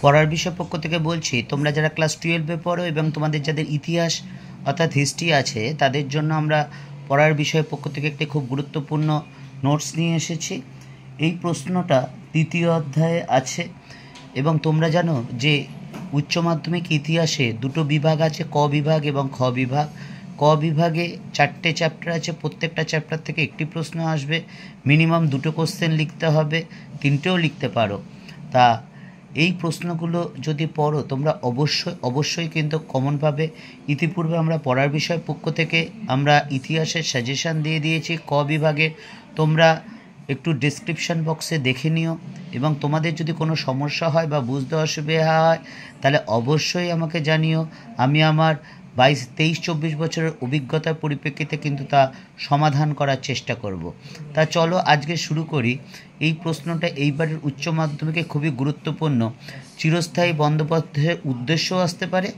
পড়ার বিষয় পক্ষ থেকে বলছি, তোমরা যারা ক্লাস 12-এ পড়ো এবং তোমাদের যাদের ইতিহাস অর্থাৎ হিস্ট্রি আছে, তাদের জন্য আমরা পড়ার বিষয় পক্ষ থেকে একটি খুব গুরুত্বপূর্ণ নোটস নিয়ে এসেছি। এই প্রশ্নটা দ্বিতীয় অধ্যায়ে আছে এবং তোমরা জানো যে উচ্চ মাধ্যমিক ইতিহাসে দুটো বিভাগ আছে, ক বিভাগ এবং খ বিভাগ। ক বিভাগে 4টে চ্যাপ্টার আছে, প্রত্যেকটা চ্যাপ্টার থেকে একটি প্রশ্ন আসবে, মিনিমাম 2টো কোশ্চেন লিখতে হবে, 3টেও লিখতে পারো। তা এই প্রশ্নগুলো যদি পড়ো তোমরা অবশ্যই কিন্তু কমনভাবে। ইতিপূর্বে আমরা পড়ার বিষয় পক্ষ থেকে আমরা ইতিহাসের সাজেশান দিয়ে দিয়েছি ক বিভাগে, তোমরা একটু ডেসক্রিপশান বক্সে দেখে নিও এবং তোমাদের যদি কোনো সমস্যা হয় বা বুঝতে অসুবিধা হয় তাহলে অবশ্যই আমাকে জানিও। আমি আমার 23-24 বছরের অভিজ্ঞতার পরিপ্রেক্ষিতে কিন্তু তা সমাধান করার চেষ্টা করব। তা চলো আজকে শুরু করি। এই প্রশ্নটা এইবারের উচ্চ মাধ্যমিকে খুবই গুরুত্বপূর্ণ। চিরস্থায়ী বন্দ্যোপাধ্যায়ের উদ্দেশ্যও আসতে পারে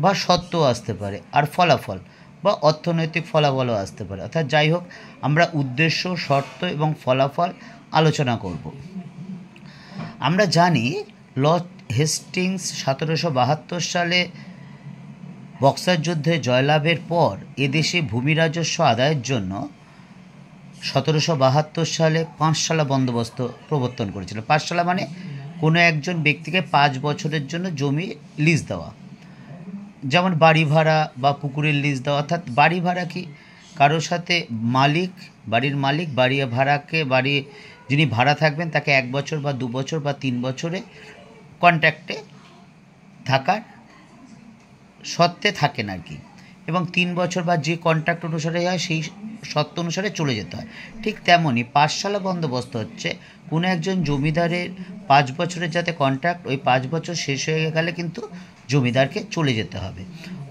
বা সত্যও আসতে পারে, আর ফলাফল বা অর্থনৈতিক ফলাফলও আসতে পারে। অর্থাৎ যাই হোক, আমরা উদ্দেশ্য, শর্ত এবং ফলাফল আলোচনা করব। আমরা জানি লর্ড হেস্টিংস 1772 সালে বক্সার যুদ্ধে জয়লাভের পর এদেশে ভূমি রাজস্ব আদায়ের জন্য 1772 সালে পাঁচশালা বন্দোবস্ত প্রবর্তন করেছিল। পাঁচশালা মানে কোনো একজন ব্যক্তিকে 5 বছরের জন্য জমি লিজ দেওয়া, যেমন বাড়ি ভাড়া বা পুকুরের লিজ দেওয়া। অর্থাৎ বাড়ি ভাড়া কি, কারোর সাথে বাড়ির মালিক বাড়ি যিনি ভাড়া থাকবেন তাকে 1 বছর বা 2 বছর বা 3 বছরে কন্ট্রাক্টে থাকার সত্ত্বে থাকেন আর কি, এবং 3 বছর বা যে কন্ট্রাক্ট অনুসারে হয় সেই শর্ত অনুসারে চলে যেতে হয়। ঠিক তেমনই পাঁচশালা বন্দোবস্ত হচ্ছে কোনো একজন জমিদারের 5 বছরের যাতে কন্ট্রাক্ট, ওই 5 বছর শেষ হয়ে গেলে কিন্তু জমিদারকে চলে যেতে হবে।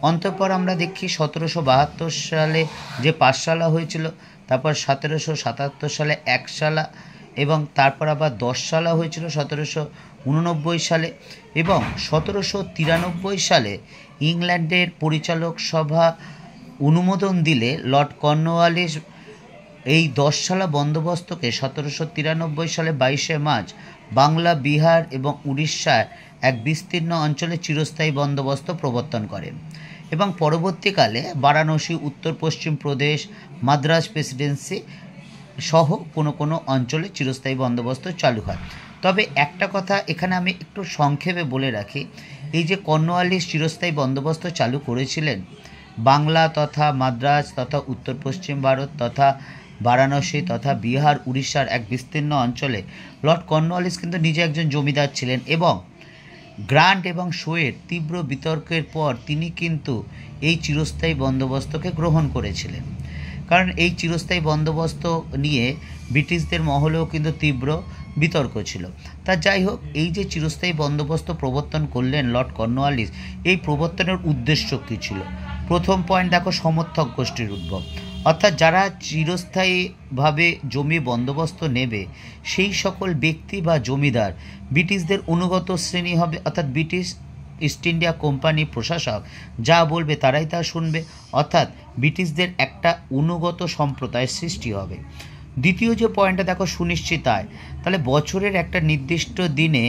অন্তঃপর আমরা দেখি 1772 সালে যে পাঁচশালা হয়েছিল, তারপর 1777 সালে 1 শালা, এবং তারপর আবার 10 শালা হয়েছিল 1789 সালে, এবং 1793 সালে ইংল্যান্ডের পরিচালক সভা অনুমোদন দিলে লর্ড কর্নওয়ালিস এই 10 শালা বন্দোবস্তকে 1793 সালে 22শে মার্চ বাংলা, বিহার এবং উড়িষ্যার এক বিস্তীর্ণ অঞ্চলে চিরস্থায়ী বন্দোবস্ত প্রবর্তন করেন এবং পরবর্তীকালে বারাণসী, উত্তর পশ্চিম প্রদেশ, মাদ্রাজ প্রেসিডেন্সি সহ কোনো অঞ্চলে চিরস্থায়ী বন্দোবস্ত চালু হয়। তবে একটা কথা এখানে আমি একটু সংক্ষেপে বলে রাখি, এই যে কর্নওয়ালিস চিরস্থায়ী বন্দোবস্ত চালু করেছিলেন বাংলা তথা মাদ্রাজ তথা উত্তর পশ্চিম ভারত তথা বারাণসী তথা বিহার, উড়িষ্যার এক বিস্তীর্ণ অঞ্চলে, লর্ড কর্নওয়ালিস কিন্তু নিজে একজন জমিদার ছিলেন এবং গ্রান্ট এবং শোয়ের তীব্র বিতর্কের পর তিনি কিন্তু এই চিরস্থায়ী বন্দোবস্তকে গ্রহণ করেছিলেন। কারণ এই চিরস্থায়ী বন্দোবস্ত নিয়ে ব্রিটিশদের মহলেও কিন্তু তীব্র বিতর্ক ছিল। তা যাই হোক, এই যে চিরস্থায়ী বন্দোবস্ত প্রবর্তন করলেন লর্ড কর্নওয়ালিস, এই প্রবর্তনের উদ্দেশ্য কী ছিল? প্রথম পয়েন্ট দেখো, সমর্থক গোষ্ঠীর উদ্ভব। অর্থাৎ যারা চিরস্থায়ীভাবে জমি বন্দোবস্ত নেবে সেই সকল ব্যক্তি বা জমিদার ব্রিটিশদের অনুগত শ্রেণী হবে। অর্থাৎ ব্রিটিশ ইস্ট ইন্ডিয়া কোম্পানি প্রশাসক যা বলবে তারাই তা শুনবে, অর্থাৎ ব্রিটিশদের একটা অনুগত সম্প্রদায়ের সৃষ্টি হবে। দ্বিতীয় যে পয়েন্টটা দেখো, সুনিশ্চিত আয়। তাহলে বছরের একটা নির্দিষ্ট দিনে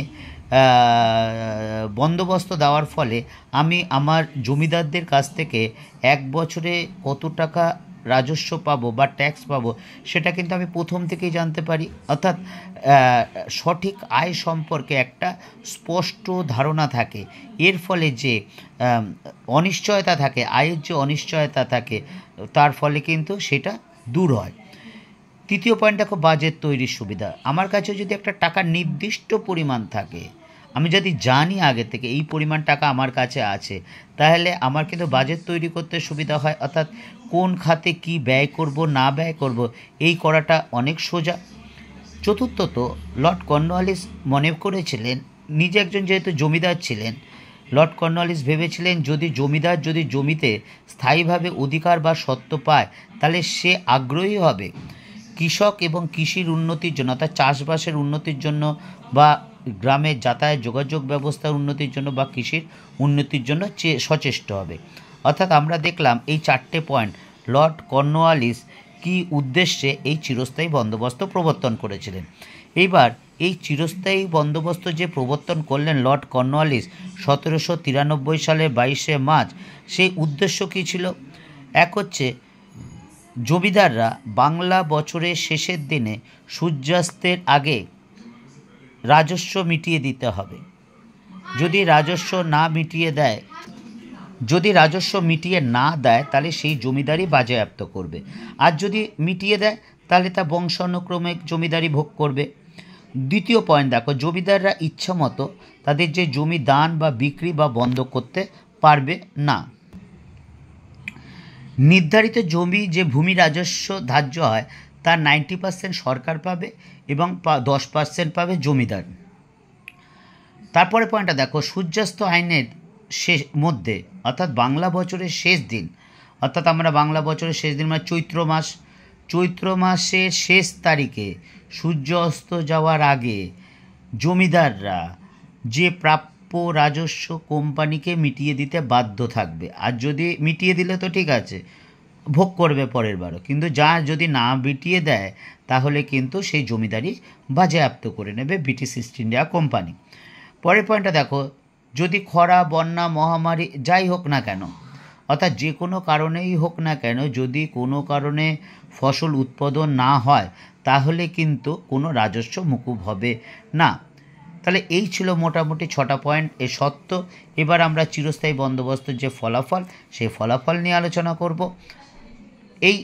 বন্দোবস্ত দেওয়ার ফলে আমি আমার জমিদারদের কাছ থেকে 1 বছরে কত টাকা রাজস্ব পাবো বা ট্যাক্স পাবো সেটা কিন্তু আমি প্রথম থেকেই জানতে পারি। অর্থাৎ সঠিক আয় সম্পর্কে একটা স্পষ্ট ধারণা থাকে। এর ফলে যে অনিশ্চয়তা থাকে, আয়ের যে অনিশ্চয়তা থাকে, তার ফলে কিন্তু সেটা দূর হয়। তৃতীয় পয়েন্ট দেখো, বাজেট তৈরির সুবিধা। আমার কাছে যদি একটা টাকার নির্দিষ্ট পরিমাণ থাকে, আমি যদি জানি আগে থেকে এই পরিমাণ টাকা আমার কাছে আছে, তাহলে আমার কিন্তু বাজেট তৈরি করতে সুবিধা হয়। অর্থাৎ কোন খাতে কি ব্যয় করব না ব্যয় করব এই করাটা অনেক সোজা। চতুর্থত, লর্ড কর্নওয়ালিস মনে করেছিলেন, নিজে একজন যেহেতু জমিদার ছিলেন, লর্ড কর্নওয়ালিস ভেবেছিলেন যদি জমিতে স্থায়ীভাবে অধিকার বা সত্ত্ব পায় তাহলে সে আগ্রহী হবে কৃষক এবং কৃষির উন্নতির জন্য, অর্থাৎ চাষবাসের উন্নতির জন্য বা গ্রামের যাতায়াত যোগাযোগ ব্যবস্থার উন্নতির জন্য বা কৃষির উন্নতির জন্য সচেষ্ট হবে। অর্থাৎ আমরা দেখলাম এই 4টে পয়েন্ট লর্ড কর্নওয়ালিস কী উদ্দেশ্যে এই চিরস্থায়ী বন্দোবস্ত প্রবর্তন করেছিলেন। এইবার এই চিরস্থায়ী বন্দোবস্ত যে প্রবর্তন করলেন লর্ড কর্নওয়ালিস 1793 সালের 22শে মার্চ, সেই উদ্দেশ্য কী ছিল? এক হচ্ছে জমিদাররা বাংলা বছরের শেষের দিনে সূর্যাস্তের আগে রাজস্ব মিটিয়ে দিতে হবে। যদি রাজস্ব মিটিয়ে না দেয় তাহলে সেই জমিদারি বাজেয়াপ্ত করবে, আর যদি মিটিয়ে দেয় তাহলে তা বংশানুক্রমে জমিদারি ভোগ করবে। দ্বিতীয় পয়েন্ট দেখো, জমিদাররা ইচ্ছা মতো তাদের যে জমি দান বা বিক্রি বা বন্ধ করতে পারবে না। নির্ধারিত জমি যে ভূমি রাজস্ব ধার্য হয় তার 90% সরকার পাবে এবং 10% পাবে জমিদার। তারপরে পয়েন্টটা দেখো, সূর্যাস্ত আইনের মধ্যে অর্থাৎ বাংলা বছরের শেষ দিন, অর্থাৎ আমরা বাংলা বছরের শেষ দিন মানে চৈত্র মাসের শেষ তারিখে সূর্য অস্ত যাওয়ার আগে জমিদাররা যে প্রাপ্য রাজস্ব কোম্পানিকে মিটিয়ে দিতে বাধ্য থাকবে। আর যদি মিটিয়ে দিলে তো ঠিক আছে, ভোগ করবে পরের বারও, কিন্তু যদি না মিটিয়ে দেয় তাহলে কিন্তু সেই জমিদারি বাজেয়াপ্ত করে নেবে ব্রিটিশ ইস্ট ইন্ডিয়া কোম্পানি। পরের পয়েন্টটা দেখো, যদি খরা, বন্যা, মহামারী যাই হোক না কেন, অর্থাৎ যে কোনো কারণেই হোক না কেন, যদি কোনো কারণে ফসল উৎপাদন না হয় তাহলে কিন্তু কোনো রাজস্ব মুকুব হবে না। তাহলে এই ছিল মোটামুটি 6টা পয়েন্ট এ সত্য। এবার আমরা চিরস্থায়ী বন্দোবস্তের যে ফলাফল, সেই ফলাফল নিয়ে আলোচনা করব। এই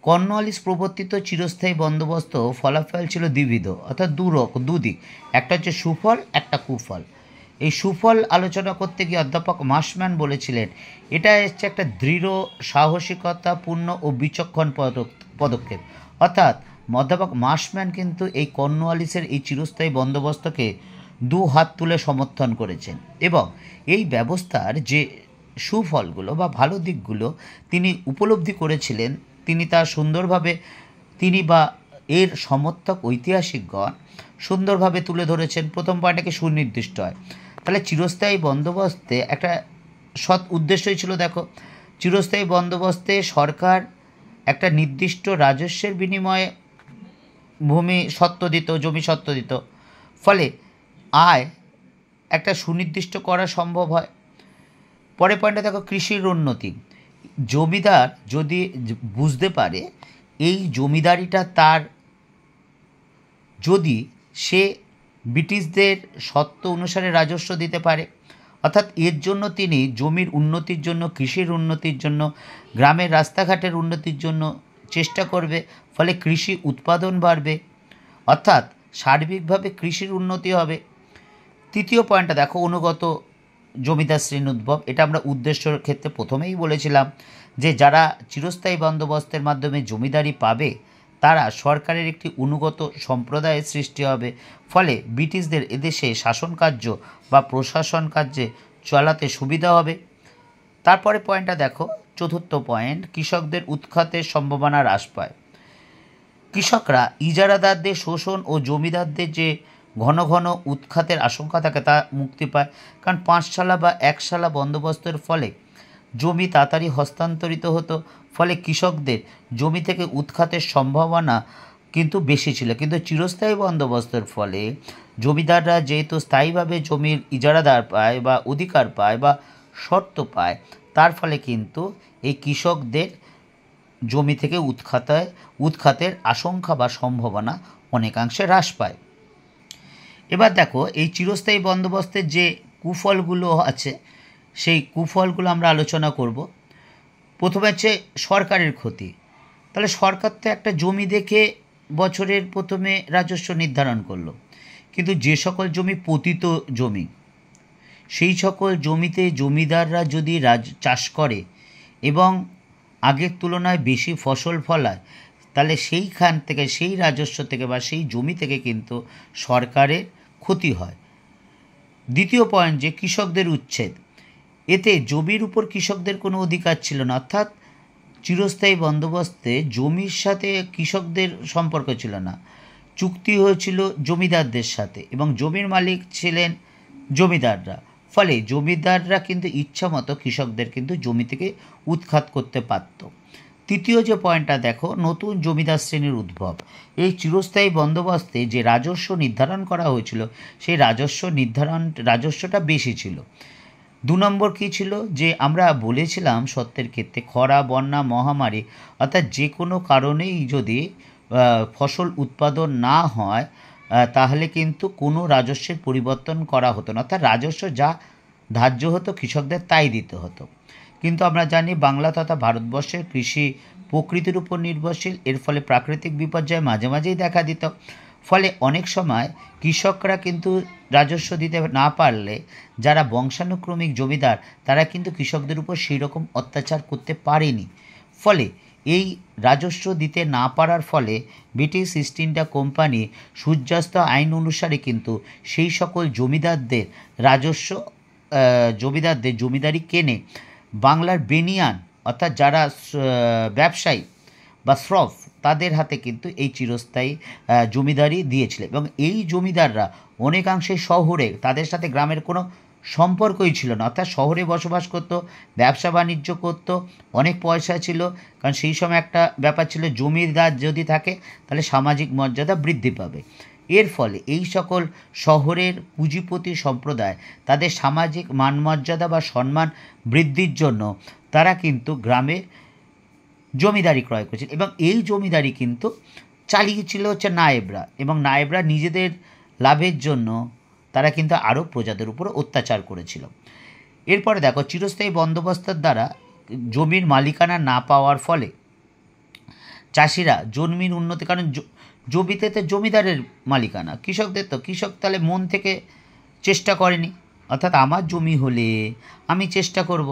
কর্নওয়ালিস প্রবর্তিত চিরস্থায়ী বন্দোবস্ত ফলাফল ছিল দ্বিবিধ, অর্থাৎ দুদিক, একটা হচ্ছে সুফল, একটা কুফল। এই সুফল আলোচনা করতে গিয়ে অধ্যাপক মার্শম্যান বলেছিলেন, এটা হচ্ছে একটা দৃঢ়, সাহসিকতাপূর্ণ ও বিচক্ষণ পদক্ষেপ। অর্থাৎ অধ্যাপক মার্শম্যান কিন্তু এই কর্নওয়ালিসের এই চিরস্থায়ী বন্দোবস্তকে দু হাত তুলে সমর্থন করেছেন এবং এই ব্যবস্থার যে সুফলগুলো বা ভালো দিকগুলো তিনি উপলব্ধি করেছিলেন, তিনি তা সুন্দরভাবে, তিনি বা এর সমর্থক ঐতিহাসিকগণ সুন্দরভাবে তুলে ধরেছেন। প্রথম পয়েন্টটাকে সুনির্দিষ্ট হয়। তাহলে চিরস্থায়ী বন্দোবস্তে একটা সৎ উদ্দেশ্যই ছিল। দেখো, চিরস্থায়ী বন্দোবস্তে সরকার একটা নির্দিষ্ট রাজস্বের বিনিময়ে জমি সত্ত্ব দিত, ফলে আয় একটা সুনির্দিষ্ট করা সম্ভব হয়। পরের পয়েন্টে দেখো, কৃষির উন্নতি। জমিদার যদি বুঝতে পারে এই জমিদারিটা তার, যদি সে ব্রিটিশদের শর্ত অনুসারে রাজস্ব দিতে পারে, অর্থাৎ এর জন্য তিনি জমির উন্নতির জন্য, কৃষির উন্নতির জন্য, গ্রামের রাস্তাঘাটের উন্নতির জন্য চেষ্টা করবে, ফলে কৃষি উৎপাদন বাড়বে, অর্থাৎ সার্বিকভাবে কৃষির উন্নতি হবে। তৃতীয় পয়েন্টটা দেখো, অনুগত জমিদার শ্রেণীর উদ্ভব। এটা আমরা উদ্দেশ্যের ক্ষেত্রে প্রথমেই বলেছিলাম যে যারা চিরস্থায়ী বন্দোবস্তের মাধ্যমে জমিদারি পাবে তারা সরকারের একটি অনুগত সম্প্রদায়ের সৃষ্টি হবে, ফলে ব্রিটিশদের এদেশে শাসন কার্য বা প্রশাসন কার্যে চালাতে সুবিধা হবে। তারপরে পয়েন্টটা দেখো, চতুর্থ পয়েন্ট, কৃষকদের উৎখাতের সম্ভাবনা হ্রাস পায়। কৃষকরা ইজারাদারদের শোষণ ও জমিদারদের যে ঘন ঘন উৎখাতের আশঙ্কা থাকে তা মুক্তি পায়, কারণ পাঁচশালা বা একশালা বন্দোবস্তের ফলে জমি তাড়াতাড়ি হস্তান্তরিত হতো, ফলে কৃষকদের জমি থেকে উৎখাতের সম্ভাবনা কিন্তু বেশি ছিল। কিন্তু চিরস্থায়ী বন্দোবস্তের ফলে জমিদাররা যেহেতু স্থায়ীভাবে জমির ইজারাদার পায় বা অধিকার পায় বা শর্ত পায়, তার ফলে কিন্তু এই কৃষকদের জমি থেকে উৎখাতের আশঙ্কা বা সম্ভাবনা অনেকাংশে হ্রাস পায়। এবার দেখো, এই চিরস্থায়ী বন্দোবস্তের যে কুফলগুলো আছে সেই কুফলগুলো আমরা আলোচনা করব। প্রথমে হচ্ছে সরকারের ক্ষতি। তাহলে সরকার তো একটা জমি দেখে বছরের প্রথমে রাজস্ব নির্ধারণ করলো, কিন্তু যে সকল জমি পতিত জমি, সেই সকল জমিতে জমিদাররা যদি চাষ করে এবং আগের তুলনায় বেশি ফসল ফলায়, তাহলে সেইখান থেকে, সেই রাজস্ব থেকে বা সেই জমি থেকে কিন্তু সরকারের ক্ষতি হয়। দ্বিতীয় পয়েন্ট, যে কৃষকদের উচ্ছেদ। এতে জমির উপর কৃষকদের কোনো অধিকার ছিল না, অর্থাৎ চিরস্থায়ী বন্দোবস্তে জমির সাথে কৃষকদের সম্পর্ক ছিল না, চুক্তি হয়েছিল জমিদারদের সাথে এবং জমির মালিক ছিলেন জমিদাররা, ফলে জমিদাররা কিন্তু ইচ্ছা মতো কৃষকদের কিন্তু জমি থেকে উৎখাত করতে পারত। তৃতীয় যে পয়েন্টটা দেখো, নতুন জমিদার শ্রেণীর উদ্ভব। এই চিরস্থায়ী বন্দোবস্তে যে রাজস্ব নির্ধারণ করা হয়েছিল, সেই রাজস্বটা বেশি ছিল। 2 নম্বর কী ছিল, যে আমরা বলেছিলাম সত্যের ক্ষেত্রে খরা, বন্যা, মহামারী অর্থাৎ যে কোনো কারণেই যদি ফসল উৎপাদন না হয় তাহলে কিন্তু কোনো রাজস্বের পরিবর্তন করা হতো না, অর্থাৎ রাজস্ব যা ধার্য হতো কৃষকদের তাই দিতে হতো। কিন্তু আমরা জানি বাংলা তথা ভারতবর্ষের কৃষি প্রকৃতির উপর নির্ভরশীল, এর ফলে প্রাকৃতিক বিপর্যয় মাঝে মাঝেই দেখা দিত। ফলে অনেক সময় কৃষকরা কিন্তু রাজস্ব দিতে না পারলে যারা বংশানুক্রমিক জমিদার তারা কিন্তু কৃষকদের উপর সেই রকম অত্যাচার করতে পারেনি। ফলে এই রাজস্ব দিতে না পারার ফলে ব্রিটিশ ইস্ট ইন্ডিয়া কোম্পানি সূর্যাস্ত আইন অনুসারে কিন্তু সেই সকল জমিদারদের জমিদারি কেনে বাংলার বেনিয়ান অর্থাৎ যারা ব্যবসায়ী বা শ্রফ তাদের হাতে কিন্তু এই চিরস্থায়ী জমিদারি দিয়েছিল। এবং এই জমিদাররা অনেকাংশে শহরে, তাদের সাথে গ্রামের কোনো সম্পর্কই ছিল না, অর্থাৎ শহরে বসবাস করত, ব্যবসা বাণিজ্য করত, অনেক পয়সা ছিল। কারণ সেই সময় একটা ব্যাপার ছিল, জমিদার যদি থাকে তাহলে সামাজিক মর্যাদা বৃদ্ধি পাবে। এর ফলে এই সকল শহরের পুঁজিপতি সম্প্রদায় তাদের সামাজিক মানমর্যাদা বা সম্মান বৃদ্ধির জন্য তারা কিন্তু গ্রামে জমিদারি ক্রয় করেছিল। এবং এই জমিদারি কিন্তু চালিয়েছিল হচ্ছে নায়েবরা, এবং নায়েবরা নিজেদের লাভের জন্য তারা কিন্তু আরও প্রজাদের উপর অত্যাচার করেছিল। এরপরে দেখো, চিরস্থায়ী বন্দোবস্তের দ্বারা জমির মালিকানা না পাওয়ার ফলে চাষিরা জমির উন্নতি, কারণ জমিতে তো জমিদারের মালিকানা, কৃষকদের তো কৃষক তাহলে মন থেকে চেষ্টা করেনি, অর্থাৎ আমার জমি হলে আমি চেষ্টা করব,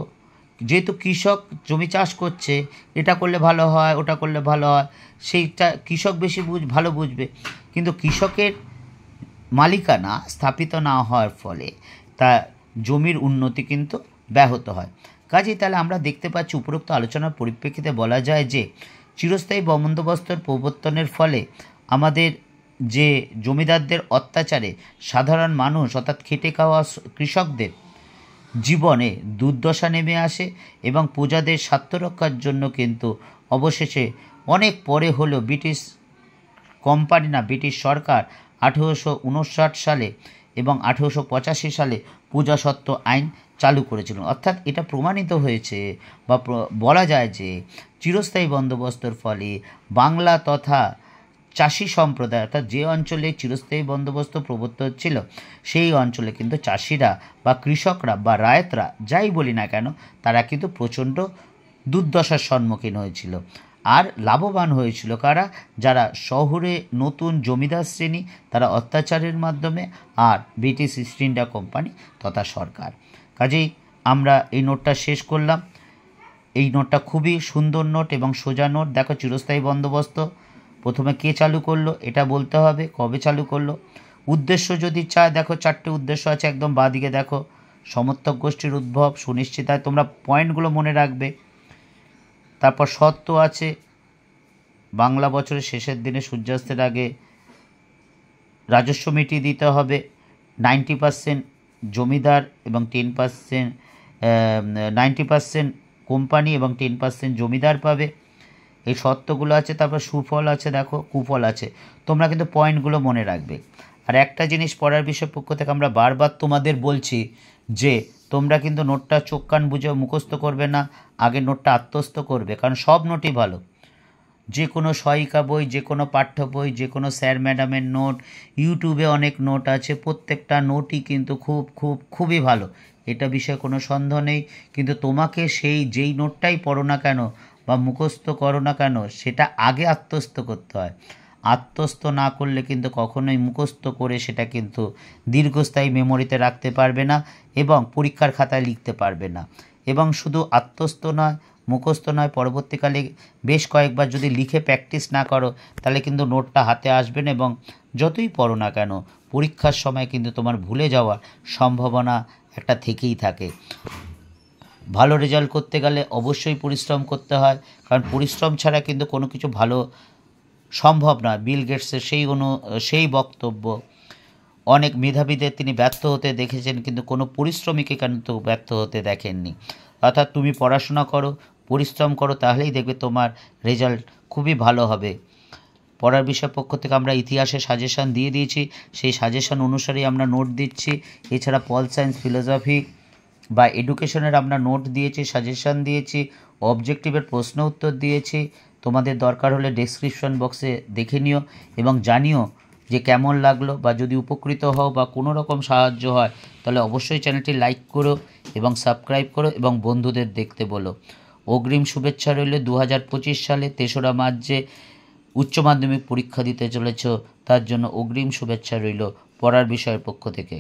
যেহেতু কৃষক জমি চাষ করছে, এটা করলে ভালো হয়, ওটা করলে ভালো হয়, সেইটা কৃষক বেশি ভালো বুঝবে। কিন্তু কৃষকের মালিকানা স্থাপিত না হওয়ার ফলে তা জমির উন্নতি কিন্তু ব্যাহত হয়। কাজেই তাহলে আমরা দেখতে পাচ্ছি উপরোক্ত আলোচনার পরিপ্রেক্ষিতে বলা যায় যে চিরস্থায়ী বন্দোবস্তের প্রবর্তনের ফলে আমাদের যে জমিদারদের অত্যাচারে সাধারণ মানুষ অর্থাৎ খেটে খাওয়া কৃষকদের জীবনে দুর্দশা নেমে আসে, এবং প্রজাদের স্বার্থ রক্ষার জন্য কিন্তু অবশেষে অনেক পরে হলো ব্রিটিশ সরকার 1859 সালে এবং 1885 সালে প্রজাস্বত্ব আইন চালু করেছিল। অর্থাৎ এটা প্রমাণিত হয়েছে বা বলা যায় যে চিরস্থায়ী বন্দোবস্তের ফলে বাংলা তথা চাষি সম্প্রদায়, অর্থাৎ যে অঞ্চলে চিরস্থায়ী বন্দোবস্ত প্রবর্তিত ছিল সেই অঞ্চলে কিন্তু চাষিরা বা কৃষকরা বা রায়তরা যাই বলি না কেন তারা কিন্তু প্রচণ্ড দুর্দশার সম্মুখীন হয়েছিল। আর লাভবান হয়েছিল কারা? যারা শহরে নতুন জমিদার শ্রেণী, তারা অত্যাচারের মাধ্যমে, আর ব্রিটিশ ইস্ট ইন্ডিয়া কোম্পানি তথা সরকার। কাজেই আমরা এই নোটটা শেষ করলাম। এই নোটটা খুবই সুন্দর নোট এবং সোজা নোট। দেখো, চিরস্থায়ী বন্দোবস্ত প্রথমে কে চালু করলো এটা বলতে হবে, কবে চালু করলো। উদ্দেশ্য যদি চায়, দেখো 4টে উদ্দেশ্য আছে, একদম বাঁদিকে দেখো, সমর্থক গোষ্ঠীর উদ্ভব সুনিশ্চিতায়, তোমরা পয়েন্টগুলো মনে রাখবে। তারপর শর্ত আছে, বাংলা বছরের শেষের দিনে সূর্যাস্তের আগে রাজস্ব মিটিয়ে দিতে হবে, 90% জমিদার এবং 90% কোম্পানি এবং 10% জমিদার পাবে। এই শর্তগুলো আছে। তারপর সুফল আছে, দেখো কুফল আছে, তোমরা কিন্তু পয়েন্টগুলো মনে রাখবে। আর একটা জিনিস পড়ার বিষয় পক্ষ থেকে আমরা বারবার তোমাদের বলছি যে তোমরা কিন্তু নোটটা চোখ কান বুঝে মুখস্থ করবে না, আগে নোটটা আত্মস্থ করবে, কারণ সব নোটই ভালো। যে কোনো সহায়িকা বই, যে কোনো পাঠ্য বই, যে কোনো স্যার ম্যাডামের নোট, ইউটিউবে অনেক নোট আছে, প্রত্যেকটা নোটই কিন্তু খুবই ভালো, এটা বিষয়ে কোনো সন্দেহ নেই। কিন্তু তোমাকে যেই নোটটাই পড়ো না কেন বা মুখস্থ করো না কেন, সেটা আগে আত্মস্থ করতে হয়। আত্মস্থ না করলে কিন্তু কখনোই মুখস্থ করে সেটা কিন্তু দীর্ঘস্থায়ী মেমোরিতে রাখতে পারবে না এবং পরীক্ষার খাতায় লিখতে পারবে না। এবং শুধু আত্মস্থ নয়, মুখস্থ নয়, পরবর্তীকালে বেশ কয়েকবার যদি লিখে প্র্যাকটিস না করো তাহলে কিন্তু নোটটা হাতে আসবে না, এবং যতই পড়ো না কেন পরীক্ষার সময় কিন্তু তোমার ভুলে যাওয়ার সম্ভাবনা একটা থেকেই থাকে। ভালো রেজাল্ট করতে গেলে অবশ্যই পরিশ্রম করতে হয়, কারণ পরিশ্রম ছাড়া কিন্তু কোনো কিছু ভালো সম্ভব নয়। বিল গেটসের সেই বক্তব্য, অনেক মেধাবীদের তিনি ব্যর্থ হতে দেখেছেন কিন্তু কোনো পরিশ্রমীকে কিন্তু ব্যর্থ হতে দেখেননি। অর্থাৎ তুমি পড়াশোনা করো, পরিশ্রম করো, তাহলেই দেখবে তোমার রেজাল্ট খুবই ভালো হবে। পড়ার বিষয় পক্ষ থেকে আমরা ইতিহাসে সাজেশান দিয়ে দিয়েছি, সেই সাজেশান অনুসারেই আমরা নোট দিচ্ছি। এছাড়া পল সায়েন্স, ফিলোসফি বা এডুকেশনের আমরা নোট দিয়েছি, সাজেশান দিয়েছি, অবজেক্টিভের প্রশ্ন উত্তর দিয়েছি। তোমাদের দরকার হলে ডেসক্রিপশন বক্সে দেখে নিও এবং জানিও যে কেমন লাগলো, বা যদি উপকৃত হও বা কোনো রকম সাহায্য হয় তাহলে অবশ্যই চ্যানেলটি লাইক করো এবং সাবস্ক্রাইব করো এবং বন্ধুদের দেখতে বলো। অগ্রিম শুভেচ্ছা রইল 2025 সালে 3রা মার্চ যে উচ্চ মাধ্যমিক পরীক্ষা দিতে চলেছ তার জন্য অগ্রিম শুভেচ্ছা রইল পড়ার বিষয়ের পক্ষ থেকে।